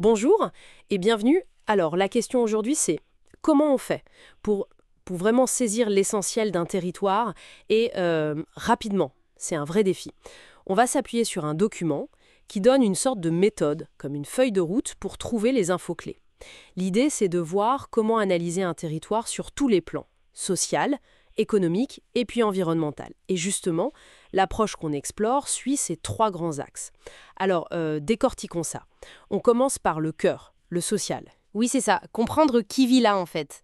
Bonjour et bienvenue. Alors, la question aujourd'hui, c'est comment on fait pour, pour vraiment saisir l'essentiel d'un territoire et rapidement. C'est un vrai défi. On va s'appuyer sur un document qui donne une sorte de méthode, comme une feuille de route pour trouver les infos clés. L'idée, c'est de voir comment analyser un territoire sur tous les plans, social, économique et puis environnemental. Et justement, l'approche qu'on explore suit ces trois grands axes. Alors, décortiquons ça. On commence par le cœur, le social. Oui, c'est ça. Comprendre qui vit là, en fait.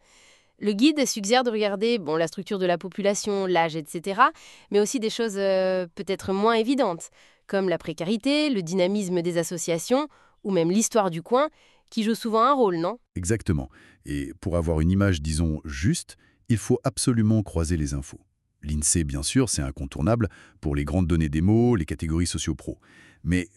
Le guide suggère de regarder la structure de la population, l'âge, etc., mais aussi des choses peut-être moins évidentes, comme la précarité, le dynamisme des associations, ou même l'histoire du coin, qui joue souvent un rôle, non? Exactement. Et pour avoir une image, disons, juste, il faut absolument croiser les infos. L'INSEE, bien sûr, c'est incontournable pour les grandes données des mots, les catégories socio-pro. Mais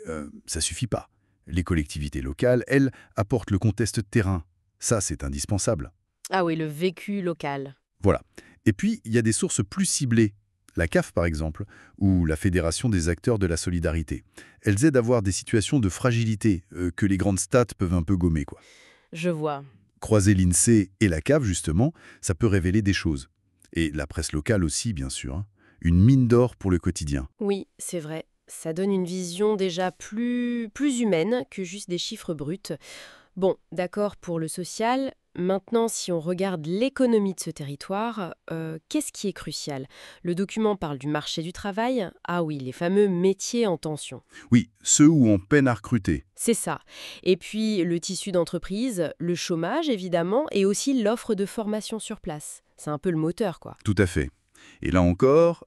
ça suffit pas. Les collectivités locales, elles, apportent le contexte de terrain. Ça, c'est indispensable. Ah oui, le vécu local. Voilà. Et puis, il y a des sources plus ciblées. La CAF, par exemple, ou la Fédération des acteurs de la solidarité. Elles aident à voir des situations de fragilité que les grandes stats peuvent un peu gommer, quoi. Je vois. Croiser l'INSEE et la CAF, justement, ça peut révéler des choses. Et la presse locale aussi, bien sûr. Hein. Une mine d'or pour le quotidien. Oui, c'est vrai. Ça donne une vision déjà plus humaine que juste des chiffres bruts. Bon, d'accord pour le social. Maintenant, si on regarde l'économie de ce territoire, qu'est-ce qui est crucial? Le document parle du marché du travail. Ah oui, les fameux métiers en tension. Oui, ceux où on peine à recruter. C'est ça. Et puis le tissu d'entreprise, le chômage évidemment, et aussi l'offre de formation sur place. C'est un peu le moteur, quoi. Tout à fait. Et là encore,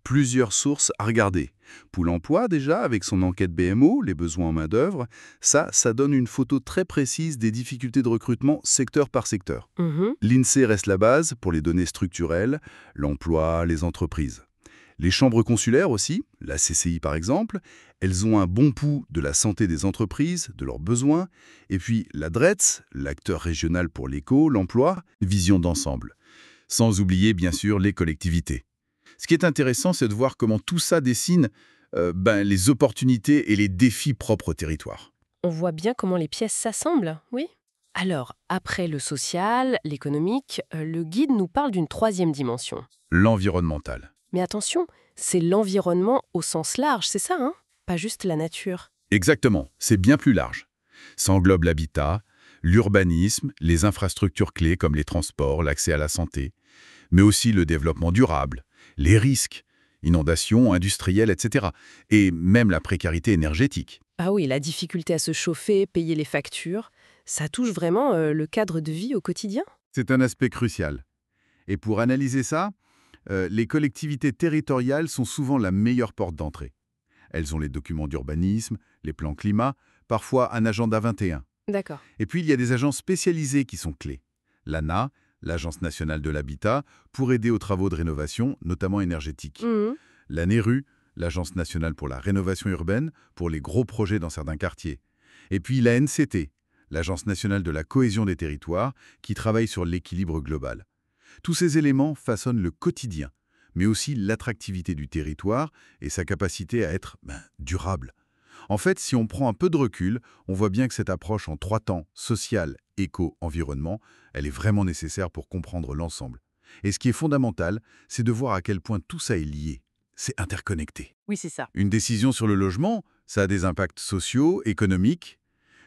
plusieurs sources à regarder. Pôle emploi, déjà, avec son enquête BMO, les besoins en main-d'œuvre, ça donne une photo très précise des difficultés de recrutement secteur par secteur. Mhm. L'INSEE reste la base pour les données structurelles, l'emploi, les entreprises. Les chambres consulaires aussi, la CCI par exemple, elles ont un bon pouls de la santé des entreprises, de leurs besoins, et puis la DRETS, l'acteur régional pour l'éco, l'emploi, vision d'ensemble. Sans oublier bien sûr les collectivités. Ce qui est intéressant, c'est de voir comment tout ça dessine les opportunités et les défis propres au territoire. On voit bien comment les pièces s'assemblent, oui. Alors, après le social, l'économique, le guide nous parle d'une troisième dimension. L'environnemental. Mais attention, c'est l'environnement au sens large, c'est ça, hein? Pas juste la nature. Exactement, c'est bien plus large. Ça englobe l'habitat, l'urbanisme, les infrastructures clés comme les transports, l'accès à la santé, mais aussi le développement durable, les risques, inondations, industrielles, etc. Et même la précarité énergétique. Ah oui, la difficulté à se chauffer, payer les factures, ça touche vraiment le cadre de vie au quotidien? C'est un aspect crucial. Et pour analyser ça, les collectivités territoriales sont souvent la meilleure porte d'entrée. Elles ont les documents d'urbanisme, les plans climat, parfois un agenda 21. D'accord. Et puis, il y a des agences spécialisées qui sont clés. L'ANA, l'Agence nationale de l'habitat, pour aider aux travaux de rénovation, notamment énergétiques. Mhm. La NERU, l'Agence nationale pour la rénovation urbaine, pour les gros projets dans certains quartiers. Et puis la NCT, l'Agence nationale de la cohésion des territoires, qui travaille sur l'équilibre global. Tous ces éléments façonnent le quotidien, mais aussi l'attractivité du territoire et sa capacité à être durable. En fait, si on prend un peu de recul, on voit bien que cette approche en trois temps, social, éco, environnement, elle est vraiment nécessaire pour comprendre l'ensemble. Et ce qui est fondamental, c'est de voir à quel point tout ça est lié. C'est interconnecté. Oui, c'est ça. Une décision sur le logement, ça a des impacts sociaux, économiques.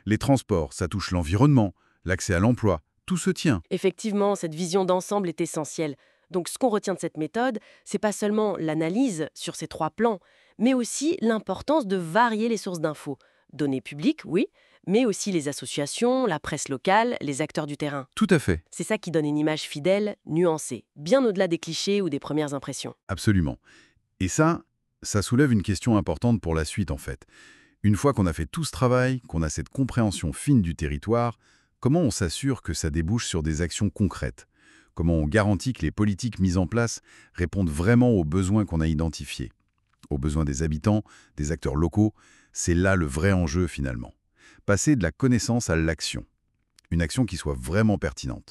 Les transports, ça touche l'environnement, l'accès à l'emploi, tout se tient. Effectivement, cette vision d'ensemble est essentielle. Donc ce qu'on retient de cette méthode, c'est pas seulement l'analyse sur ces trois plans, mais aussi l'importance de varier les sources d'infos. Données publiques, oui, mais aussi les associations, la presse locale, les acteurs du terrain. Tout à fait, C'est ça qui donne une image fidèle, nuancée, bien au-delà des clichés ou des premières impressions. absolument. Et ça soulève une question importante pour la suite en fait. Une fois qu'on a fait tout ce travail, qu'on a cette compréhension fine du territoire, comment on s'assure que ça débouche sur des actions concrètes? Comment on garantit que les politiques mises en place répondent vraiment aux besoins qu'on a identifiés? Aux besoins des habitants, des acteurs locaux, c'est là le vrai enjeu finalement. Passer de la connaissance à l'action. Une action qui soit vraiment pertinente.